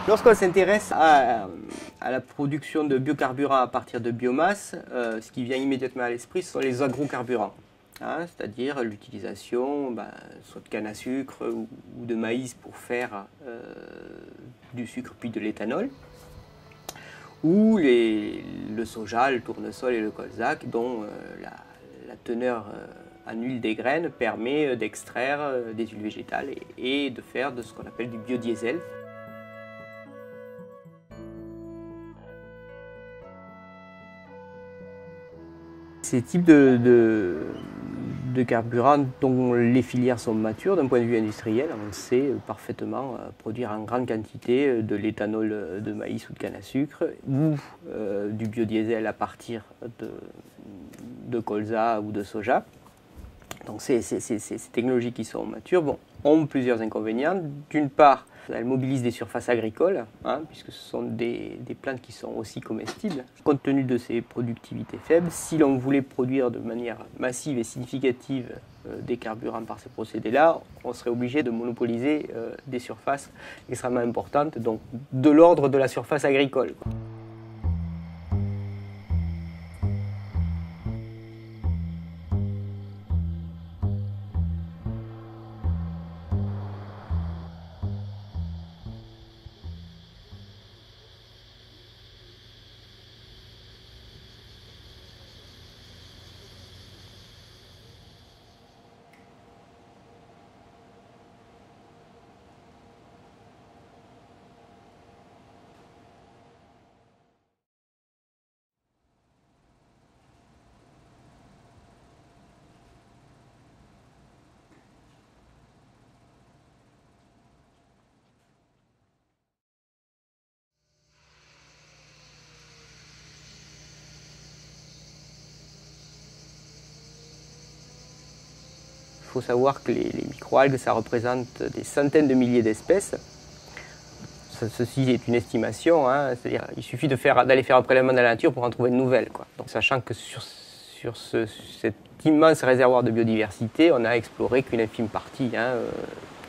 Lorsqu'on s'intéresse à la production de biocarburants à partir de biomasse, ce qui vient immédiatement à l'esprit, ce sont les agrocarburants. Hein, c'est-à-dire l'utilisation soit de canne à sucre ou de maïs pour faire du sucre puis de l'éthanol, ou le soja, le tournesol et le colza, dont la teneur en huile des graines permet d'extraire des huiles végétales et de faire de ce qu'on appelle du biodiesel. Ces types de carburants dont les filières sont matures d'un point de vue industriel, on sait parfaitement produire en grande quantité de l'éthanol de maïs ou de canne à sucre ou du biodiesel à partir de colza ou de soja. Donc ces technologies qui sont matures ont plusieurs inconvénients. D'une part, elles mobilisent des surfaces agricoles, puisque ce sont des plantes qui sont aussi comestibles. Compte tenu de ces productivités faibles, si l'on voulait produire de manière massive et significative des carburants par ces procédés-là, on serait obligé de monopoliser des surfaces extrêmement importantes, donc de l'ordre de la surface agricole. Il faut savoir que les microalgues, ça représente des centaines de milliers d'espèces. Ceci est une estimation, c'est-à-dire il suffit d'aller faire un prélèvement dans la nature pour en trouver de nouvelles. Donc, sachant que sur cet immense réservoir de biodiversité, on n'a exploré qu'une infime partie.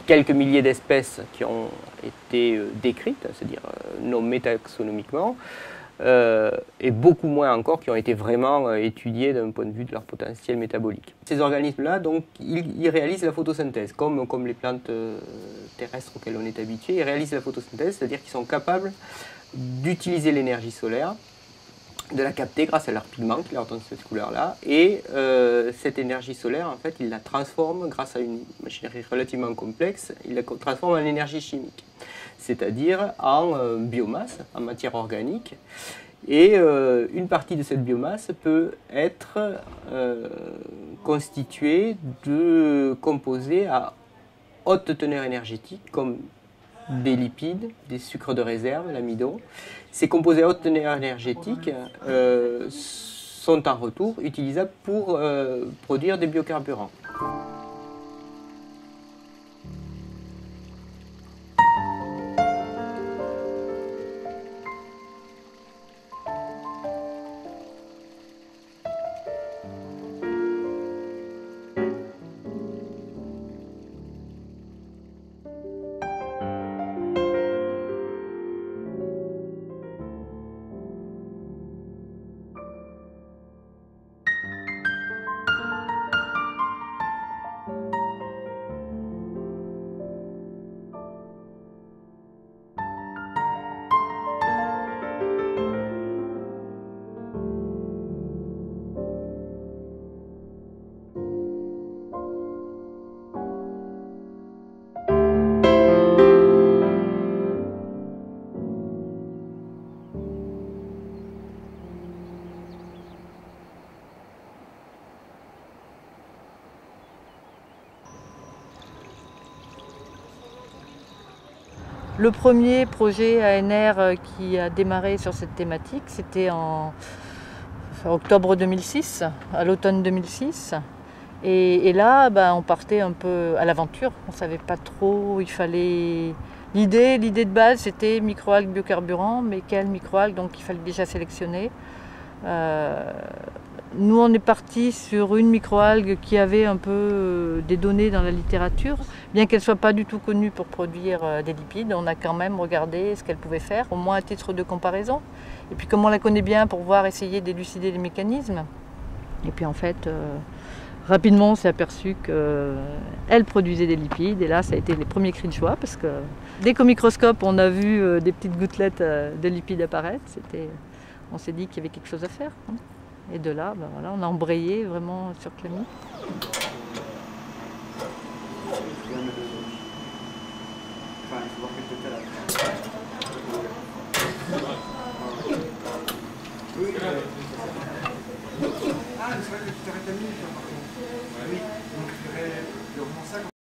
Quelques milliers d'espèces qui ont été décrites, c'est-à-dire nommées taxonomiquement, et beaucoup moins encore qui ont été vraiment étudiés d'un point de vue de leur potentiel métabolique. Ces organismes-là, donc, ils réalisent la photosynthèse, comme les plantes terrestres auxquelles on est habitué, ils réalisent la photosynthèse, c'est-à-dire qu'ils sont capables d'utiliser l'énergie solaire, de la capter grâce à leurs pigments qui leur donnent cette couleur-là, et cette énergie solaire, en fait, ils la transforment grâce à une machinerie relativement complexe, ils la transforment en énergie chimique, c'est-à-dire en biomasse, en matière organique. Et une partie de cette biomasse peut être constituée de composés à haute teneur énergétique, comme des lipides, des sucres de réserve, l'amidon. Ces composés à haute teneur énergétique sont en retour utilisables pour produire des biocarburants. Le premier projet ANR qui a démarré sur cette thématique, c'était en octobre 2006, à l'automne 2006. Et là, on partait un peu à l'aventure. On ne savait pas trop où il fallait. L'idée de base, c'était microalgues biocarburants, mais quelles microalgues, donc il fallait déjà sélectionner. Nous, on est parti sur une microalgue qui avait un peu des données dans la littérature. Bien qu'elle ne soit pas du tout connue pour produire des lipides, on a quand même regardé ce qu'elle pouvait faire, au moins à titre de comparaison. Et puis comme on la connaît bien, pour pouvoir essayer d'élucider les mécanismes. Et puis en fait, rapidement, on s'est aperçu qu'elle produisait des lipides. Et là, ça a été les premiers cris de joie, parce que dès qu'au microscope, on a vu des petites gouttelettes de lipides apparaître, on s'est dit qu'il y avait quelque chose à faire. Et de là, ben voilà, on a embrayé vraiment sur Clammy. Ah, c'est vrai que tu t'arrêtes à minute.